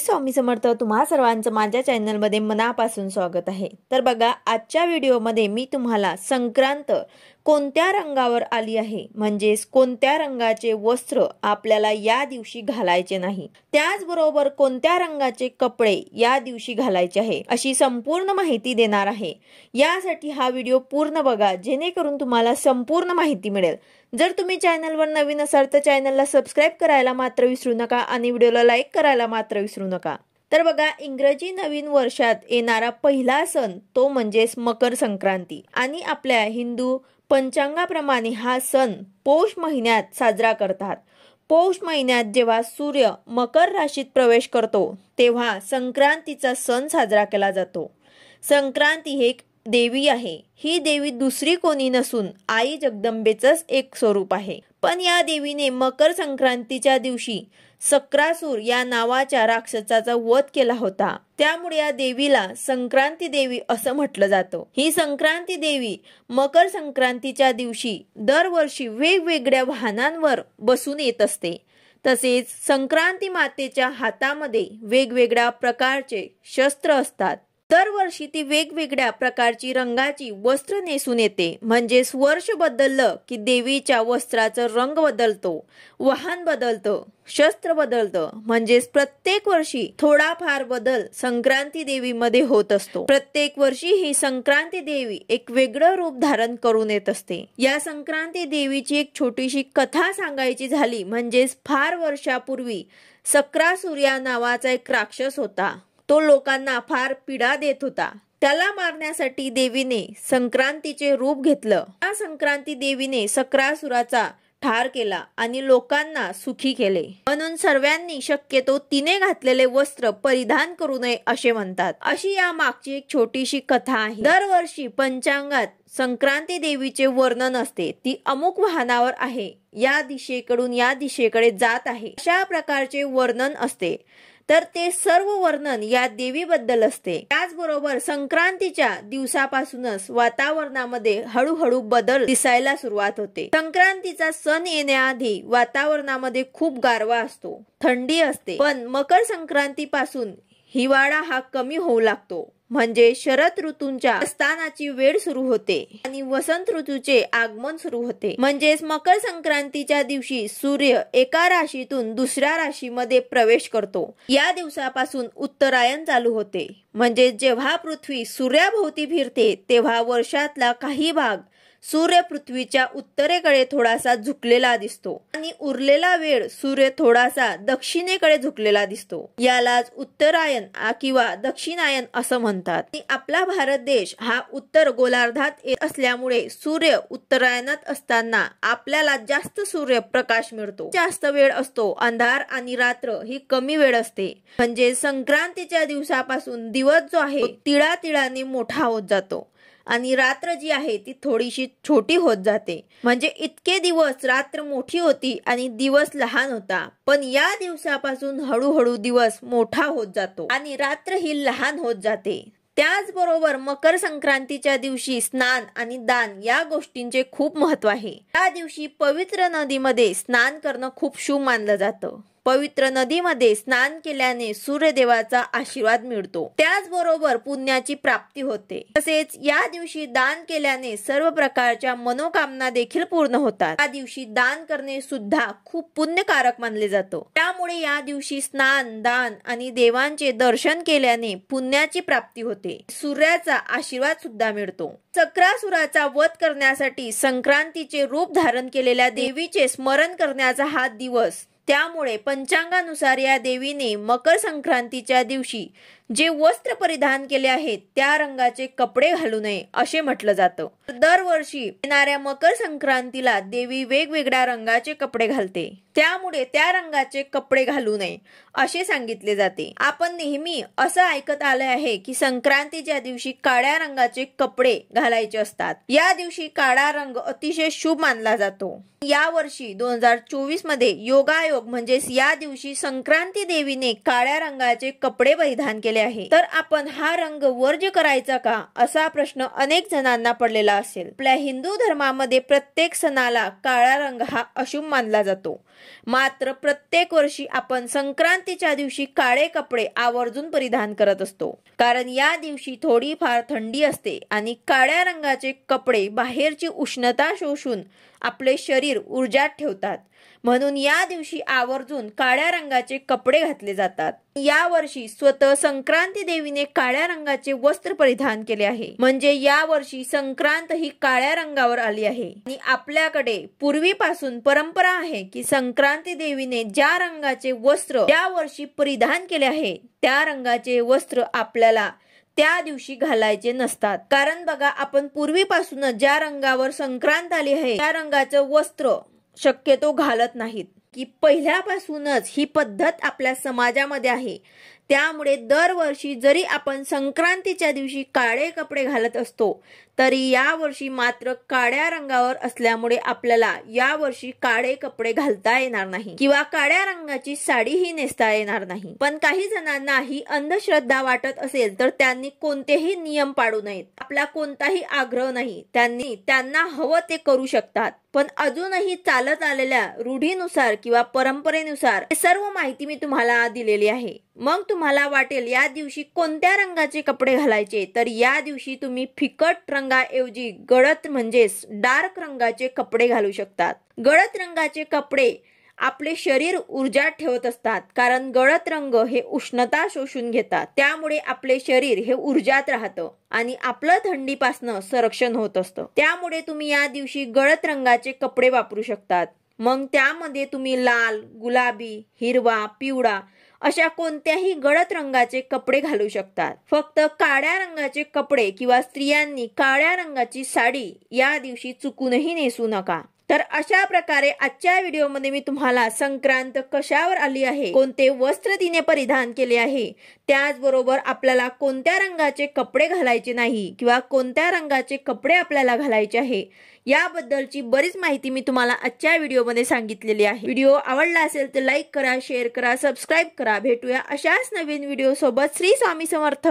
स्वामी समर्थ. तुम्हा सर्वांचं माझ्या चॅनलमध्ये मनापासून स्वागत आहे. तर बघा, आजच्या व्हिडिओमध्ये मी तुम्हाला संक्रांत कोणत्या रंगावर आली आहे, म्हणजेच कोणत्या रंगाचे वस्त्र आपल्याला या दिवशी घालायचे नाही, त्याचबरोबर कोणत्या रंगाचे कपडे या दिवशी घालायचे आहे, अशी संपूर्ण माहिती देणार आहे. यासाठी हा व्हिडिओ पूर्ण बघा, जेणेकरून तुम्हाला संपूर्ण माहिती मिळेल. जर तुम्ही चॅनलवर नवीन असाल तर चॅनलला सबस्क्राईब करायला मात्र विसरू नका आणि व्हिडिओला लाईक करायला मात्र विसरू नका. तर बघा, इंग्रजी नवीन वर्षात येणारा पहिला सण तो म्हणजेच मकर संक्रांती आणि आपल्या हिंदू पंचांगाप्रमाणे हा सण पौष महिन्यात साजरा करतात. पौष महिन्यात जेव्हा सूर्य मकर राशीत प्रवेश करतो तेव्हा संक्रांतीचा सण साजरा केला जातो. संक्रांती हे एक देवी आहे. ही देवी दुसरी कोणी नसून आई जगदंबेचंच एक स्वरूप आहे. पण या देवीने मकर संक्रांतीच्या दिवशी सक्रासूर या नावाच्या राक्षसाचा वध केला होता. त्यामुळे या देवीला संक्रांती देवी असं म्हटलं जातं. ही संक्रांती देवी मकर संक्रांतीच्या दिवशी दरवर्षी वेगवेगळ्या वाहनांवर बसून येत असते. तसेच संक्रांती मातेच्या हातामध्ये वेगवेगळ्या प्रकारचे शस्त्र असतात. दरवर्षी ती वेगवेगळ्या प्रकारची रंगाची वस्त्र नेसून येते. म्हणजेच वर्ष बदललं की देवीच्या वस्त्राचा रंग बदलतो, वाहन बदलतं, शस्त्र बदलतं. म्हणजेच प्रत्येक वर्षी थोडाफार बदल संक्रांती देवीमध्ये होत असतो. प्रत्येक वर्षी ही संक्रांती देवी एक वेगळं रूप धारण करून येत असते. या संक्रांती देवीची एक छोटीशी कथा सांगायची झाली म्हणजेच फार वर्षापूर्वी सक्रासूर या नावाचा एक राक्षस होता. तो लोकांना फार पीडा देत होता. त्याला मारण्यासाठी देवीने संक्रांतीचे रूप घेतलं. या संक्रांती देवीने सक्रासुराचा ठार केला आणि लोकांना सुखी केले. म्हणून सर्वांनी शक्यतो तिने घातलेले वस्त्र परिधान करू नये असे म्हणतात. अशी या मागची एक छोटीशी कथा आहे. दरवर्षी पंचांगात संक्रांती देवीचे वर्णन असते. ती अमुक वाहनावर आहे, या दिशेकडून या दिशेकडे जात आहे, अशा प्रकारचे वर्णन असते. तर ते सर्व वर्णन या देवीबद्दल असते. त्याचबरोबर संक्रांतीच्या दिवसापासूनच वातावरणामध्ये हळूहळू बदल दिसायला सुरुवात होते. संक्रांतीचा सण येण्याआधी वातावरणामध्ये खूप गारवा असतो, थंडी असते. पण मकर संक्रांतीपासून हिवाळा हा कमी होऊ लागतो. म्हणजे शरद ऋतूंच्या प्रस्थानाची वेळ सुरू होते आणि वसंत ऋतूचे आगमन सुरू होते. म्हणजेच मकर संक्रांतीच्या दिवशी सूर्य एका राशीतून दुसऱ्या राशीमध्ये प्रवेश करतो. या दिवसापासून उत्तरायण चालू होते. म्हणजे जेव्हा पृथ्वी सूर्याभोवती फिरते तेव्हा वर्षातला काही भाग सूर्य पृथ्वीच्या उत्तरेकडे थोडासा झुकलेला दिसतो आणि उरलेला वेळ सूर्य थोडासा दक्षिणेकडे झुकलेला दिसतो. यालाच उत्तरायण किंवा दक्षिणायन असं म्हणतात. आणि आपला भारत देश हा उत्तर गोलार्धात येत असल्यामुळे सूर्य उत्तरायणात असताना आपल्याला जास्त सूर्यप्रकाश मिळतो, जास्त वेळ असतो. अंधार आणि रात्र ही कमी वेळ असते. म्हणजे संक्रांतीच्या दिवसापासून दिवस जो आहे तिळातिळाने मोठा होत जातो आणि रात्र जी आहे ती थोडीशी छोटी होत जाते. म्हणजे इतके दिवस रात्र मोठी होती आणि दिवस लहान होता. पण या दिवसापासून हळूहळू दिवस मोठा होत जातो आणि रात्र ही लहान होत जाते. त्याचबरोबर मकर संक्रांतीच्या दिवशी स्नान आणि दान या गोष्टींचे खूप महत्व आहे. त्या दिवशी पवित्र नदीमध्ये स्नान करणं खूप शुभ मानलं जातं. पवित्र नदीमध्ये स्नान केल्याने सूर्यदेवाचा आशीर्वाद मिळतो. त्याचबरोबर पुण्याची प्राप्ती होते. तसेच या दिवशी दान केल्याने सर्व प्रकारच्या मनोकामना देखील पूर्ण होतात. या दिवशी दान करणे सुद्धा खूप पुण्यकारक मानले जातो. त्यामुळे या दिवशी स्नान, दान आणि देवांचे दर्शन केल्याने पुण्याची प्राप्ती होते. सूर्याचा आशीर्वाद सुद्धा मिळतो. सक्रासुराचा वध करण्यासाठी संक्रांतीचे रूप धारण केलेल्या देवीचे स्मरण करण्याचा हा दिवस. त्यामुळे पंचांगानुसार या देवीने मकर संक्रांतीच्या दिवशी जे वस्त्र परिधान केले आहेत त्या रंगाचे कपडे घालू नये असे म्हटलं जातं. दरवर्षी येणाऱ्या मकर संक्रांतीला देवी वेगवेगळ्या रंगाचे कपडे घालते. त्यामुळे त्या रंगाचे कपडे घालू नये असे सांगितले जाते. आपण नेहमी असं ऐकत आले आहे की संक्रांतीच्या दिवशी काळ्या रंगाचे कपडे घालायचे असतात. या दिवशी काळा रंग अतिशय शुभ मानला जातो. या वर्षी 2024 मध्ये योगायोग म्हणजेच या दिवशी संक्रांती देवीने काळ्या रंगाचे कपडे परिधान केले केले आहे, तर आपण हा रंग वर्ज करायचा का असा प्रश्न अनेक जणांना पडलेला असेल. आपल्या हिंदू धर्मामध्ये प्रत्येक सणाला काळा रंग हा अशुभ मानला जातो. मात्र प्रत्येक वर्षी आपण संक्रांतीच्या दिवशी काळे कपडे आवर्जून परिधान करत असतो, कारण या दिवशी थोडीफार थंडी असते आणि काळ्या रंगाचे कपडे बाहेरची उष्णता शोषून आपले शरीर ऊर्जात ठेवतात. म्हणून या दिवशी आवर्जून काळ्या रंगाचे कपडे घातले जातात. या वर्षी स्वतः संक्रांती देवीने काळ्या रंगाचे वस्त्र परिधान केले आहे, म्हणजे या वर्षी संक्रांत ही काळ्या रंगावर आली आहे. आणि आपल्याकडे पूर्वीपासून परंपरा आहे की संक्रांती देवीने ज्या रंगाचे वस्त्र या वर्षी परिधान केले आहे त्या रंगाचे वस्त्र आपल्याला त्या दिवशी घालायचे नसतात. कारण बघा, आपण पूर्वीपासूनच ज्या रंगावर संक्रांत आली आहे त्या रंगाचं वस्त्र शक्यतो घालत नाहीत, की पहिल्यापासूनच ही पद्धत आपल्या समाजामध्ये आहे. त्यामुळे दरवर्षी जरी आपण संक्रांतीच्या दिवशी काळे कपडे घालत असतो तरी या वर्षी मात्र काळ्या रंगावर असल्यामुळे आपल्याला या वर्षी काळे कपडे घालता येणार नाही किंवा काळ्या रंगाची साडीही नेसता येणार नाही. पण काही जणांना ही अंधश्रद्धा वाटत असेल तर त्यांनी कोणतेही नियम पाळू नयेत. आपला कोणताही आग्रह नाही, त्यांना हवं ते करू शकतात. पण अजूनही चालत आलेल्या रूढीनुसार किंवा परंपरेनुसार सर्व माहिती मी तुम्हाला दिलेली आहे. मग तुम्हाला वाटेल या दिवशी कोणत्या रंगाचे कपडे घालायचे, तर या दिवशी तुम्ही फिकट रंगाऐवजी गडद म्हणजेच डार्क रंगाचे कपडे घालू शकतात. गडद रंगाचे कपडे आपले शरीर ऊर्जात ठेवत असतात, कारण गडद रंग हे उष्णता शोषून घेतात. त्यामुळे आपले शरीर हे ऊर्जात राहतं आणि आपलं थंडीपासनं संरक्षण होत असतं. त्यामुळे तुम्ही या दिवशी गडद रंगाचे कपडे वापरू शकतात. मग त्यामध्ये तुम्ही लाल, गुलाबी, हिरवा, पिवळा अशा कोणत्याही गडद रंगाचे कपडे घालू शकतात. फक्त काळ्या रंगाचे कपडे किंवा स्त्रियांनी काळ्या रंगाची साडी या दिवशी चुकूनही नेसू नका. तर अशा प्रकारे आजच्या व्हिडिओमध्ये मी तुम्हाला संक्रांत कशावर आली आहे, कोणते वस्त्र तिने परिधान केले आहे, त्याचबरोबर आपल्याला कोणत्या रंगाचे कपडे घालायचे नाही किंवा कोणत्या रंगाचे कपडे आपल्याला घालायचे आहे याबद्दलची बरीच माहिती मी तुम्हाला आजच्या व्हिडिओमध्ये सांगितलेली आहे. व्हिडिओ आवडला असेल तर लाईक करा, शेअर करा, सबस्क्राईब करा. भेटूया अशाच नवीन व्हिडिओ सोबत. श्री स्वामी समर्थ.